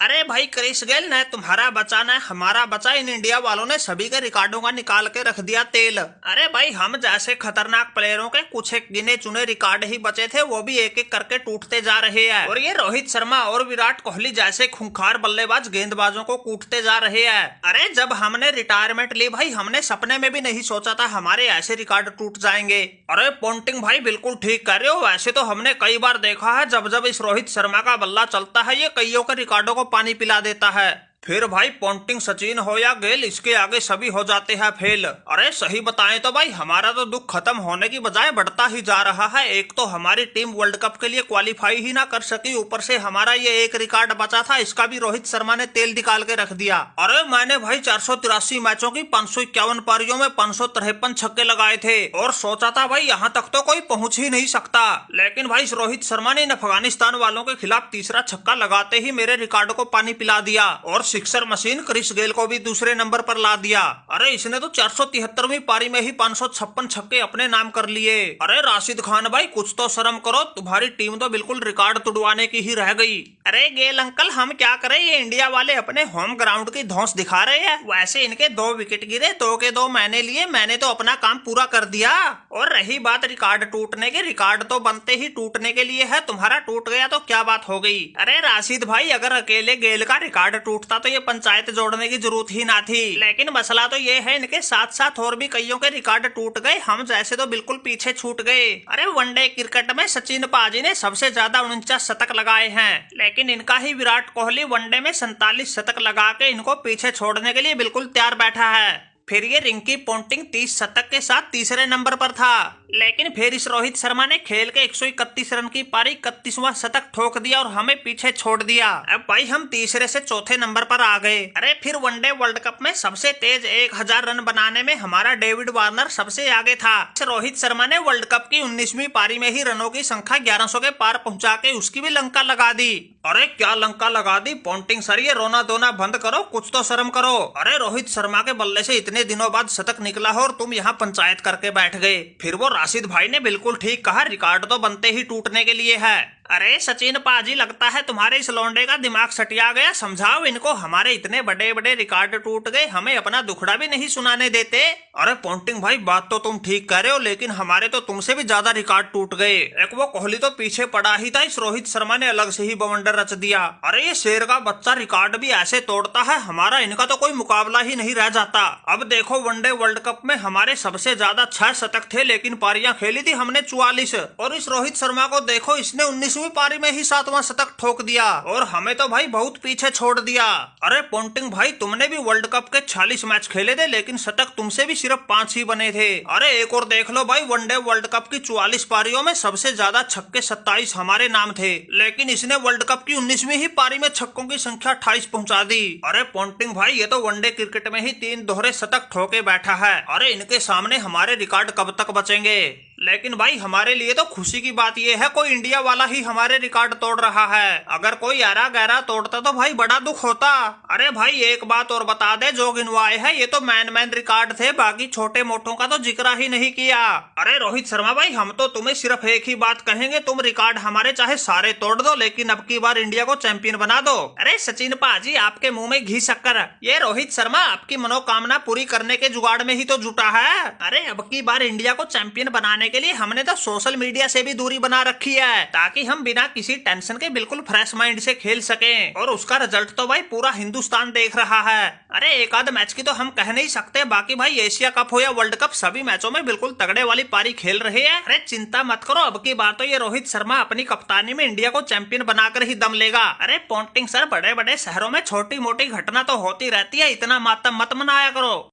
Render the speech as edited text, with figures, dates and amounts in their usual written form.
अरे भाई Chris Gayle ने तुम्हारा बचा न हमारा बचा, इन इंडिया वालों ने सभी के रिकॉर्डों का निकाल के रख दिया तेल। अरे भाई हम जैसे खतरनाक प्लेयरों के कुछ एक गिने चुने रिकॉर्ड ही बचे थे, वो भी एक एक करके टूटते जा रहे हैं। और ये रोहित शर्मा और विराट कोहली जैसे खूंखार बल्लेबाज गेंदबाजों को कूटते जा रहे हैं। अरे जब हमने रिटायरमेंट ली भाई, हमने सपने में भी नहीं सोचा था हमारे ऐसे रिकॉर्ड टूट जाएंगे। अरे पोंटिंग भाई बिल्कुल ठीक कर रहे हो, वैसे तो हमने कई बार देखा है जब जब इस रोहित शर्मा का बल्ला चलता है ये कईयों के रिकॉर्डों को पानी पिला देता है। फिर भाई पोंटिंग सचिन हो या गेल, इसके आगे सभी हो जाते हैं फेल। अरे सही बताएं तो भाई हमारा तो दुख खत्म होने की बजाय बढ़ता ही जा रहा है। एक तो हमारी टीम वर्ल्ड कप के लिए क्वालिफाई ही ना कर सकी, ऊपर से हमारा ये एक रिकॉर्ड बचा था, इसका भी रोहित शर्मा ने तेल निकाल के रख दिया। अरे मैंने भाई 483 मैचों की 551 पारियों में 553 छक्के लगाए थे और सोचा था भाई यहाँ तक तो कोई पहुंच ही नहीं सकता, लेकिन भाई रोहित शर्मा ने अफगानिस्तान वालों के खिलाफ तीसरा छक्का लगाते ही मेरे रिकॉर्ड को पानी पिला दिया और सिक्सर मशीन क्रिस गेल को भी दूसरे नंबर पर ला दिया। अरे इसने तो 473वीं पारी में ही 556 छक्के अपने नाम कर लिए। अरे राशिद खान भाई कुछ तो शर्म करो, तुम्हारी टीम तो बिल्कुल रिकॉर्ड तुड़वाने की ही रह गई। अरे गेल अंकल हम क्या करें, ये इंडिया वाले अपने होम ग्राउंड की धौंस दिखा रहे हैं। वैसे इनके 2 विकेट गिरे, 2 के 2 मैंने लिए, मैंने तो अपना काम पूरा कर दिया। और रही बात रिकॉर्ड टूटने की, रिकॉर्ड तो बनते ही टूटने के लिए है, तुम्हारा टूट गया तो क्या बात हो गई। अरे राशिद भाई अगर अकेले गेल का रिकॉर्ड टूटता तो ये पंचायत जोड़ने की जरूरत ही ना थी, लेकिन मसला तो ये है इनके साथ साथ और भी कईयों के रिकॉर्ड टूट गए, हम जैसे तो बिल्कुल पीछे छूट गए। अरे वनडे क्रिकेट में सचिन पाजी ने सबसे ज्यादा 49 शतक लगाए हैं, लेकिन इनका ही विराट कोहली वनडे में 47 शतक लगा के इनको पीछे छोड़ने के लिए बिल्कुल तैयार बैठा है। फिर ये रिंकी पोंटिंग 30 शतक के साथ तीसरे नंबर पर था, लेकिन फिर इस रोहित शर्मा ने खेल के 131 रन की पारी 31वां शतक ठोक दिया और हमें पीछे छोड़ दिया। अब भाई हम तीसरे से चौथे नंबर पर आ गए। अरे फिर वनडे वर्ल्ड कप में सबसे तेज 1000 रन बनाने में हमारा डेविड वार्नर सबसे आगे था। रोहित शर्मा ने वर्ल्ड कप की 19वीं पारी में ही रनों की संख्या 1100 के पार पहुंचा के उसकी भी लंका लगा दी। अरे क्या लंका लगा दी पोंटिंग सर, ये रोना धोना बंद करो, कुछ तो शर्म करो। अरे रोहित शर्मा के बल्ले से इतने दिनों बाद शतक निकला हो और तुम यहाँ पंचायत करके बैठ गए। फिर वो राशिद भाई ने बिल्कुल ठीक कहा, रिकॉर्ड तो बनते ही टूटने के लिए है। अरे सचिन पाजी लगता है तुम्हारे इस लौंडे का दिमाग सटिया गया, समझाओ इनको, हमारे इतने बड़े बड़े रिकॉर्ड टूट गए, हमें अपना दुखड़ा भी नहीं सुनाने देते। अरे पोंटिंग भाई बात तो तुम ठीक कह रहे हो, लेकिन हमारे तो तुमसे भी ज्यादा रिकॉर्ड टूट गए। एक वो कोहली तो पीछे पड़ा ही था, इस रोहित शर्मा ने अलग से ही बवंडर रच दिया। अरे ये शेर का बच्चा रिकॉर्ड भी ऐसे तोड़ता है, हमारा इनका तो कोई मुकाबला ही नहीं रह जाता। अब देखो वनडे वर्ल्ड कप में हमारे सबसे ज्यादा 6 शतक थे, लेकिन पारियां खेली थी हमने 44, और इस रोहित शर्मा को देखो इसने 19वीं पारी में ही 7वां शतक ठोक दिया और हमें तो भाई बहुत पीछे छोड़ दिया। अरे पोंटिंग भाई तुमने भी वर्ल्ड कप के 46 मैच खेले थे, लेकिन शतक तुमसे भी सिर्फ 5 ही बने थे। अरे एक और देख लो भाई, वनडे वर्ल्ड कप की 44 पारियों में सबसे ज्यादा छक्के 27 हमारे नाम थे, लेकिन इसने वर्ल्ड कप की 19वीं ही पारी में छक्कों की संख्या 28 पहुंचा दी। अरे पोंटिंग भाई ये तो वनडे क्रिकेट में ही 3 दोहरे शतक ठोके बैठा है। अरे इनके सामने हमारे रिकॉर्ड कब तक बचेंगे। लेकिन भाई हमारे लिए तो खुशी की बात यह है कोई इंडिया वाला ही हमारे रिकॉर्ड तोड़ रहा है, अगर कोई यारा गहरा तोड़ता तो भाई बड़ा दुख होता। अरे भाई एक बात और बता दे, जो गिनवाए है ये तो मैन रिकॉर्ड थे, बाकी छोटे मोटों का तो जिक्र ही नहीं किया। अरे रोहित शर्मा भाई हम तो तुम्हें सिर्फ एक ही बात कहेंगे, तुम रिकॉर्ड हमारे चाहे सारे तोड़ दो, लेकिन अब की बार इंडिया को चैंपियन बना दो। अरे सचिन पाजी आपके मुंह में घी शक्कर, ये रोहित शर्मा आपकी मनोकामना पूरी करने के जुगाड़ में ही तो जुटा है। अरे अब की बार इंडिया को चैंपियन बनाने के लिए हमने तो सोशल मीडिया से भी दूरी बना रखी है, ताकि हम बिना किसी टेंशन के बिल्कुल फ्रेश माइंड से खेल सकें, और उसका रिजल्ट तो भाई पूरा हिंदुस्तान देख रहा है। अरे एक आध मैच की तो हम कह नहीं सकते, बाकी भाई एशिया कप हो या वर्ल्ड कप सभी मैचों में बिल्कुल तगड़े वाली पारी खेल रहे हैं। अरे चिंता मत करो, अब की बार तो ये रोहित शर्मा अपनी कप्तानी में इंडिया को चैंपियन बनाकर ही दम लेगा। अरे पोंटिंग सर बड़े बड़े शहरों में छोटी मोटी घटना तो होती रहती है, इतना मातम मत मनाया करो।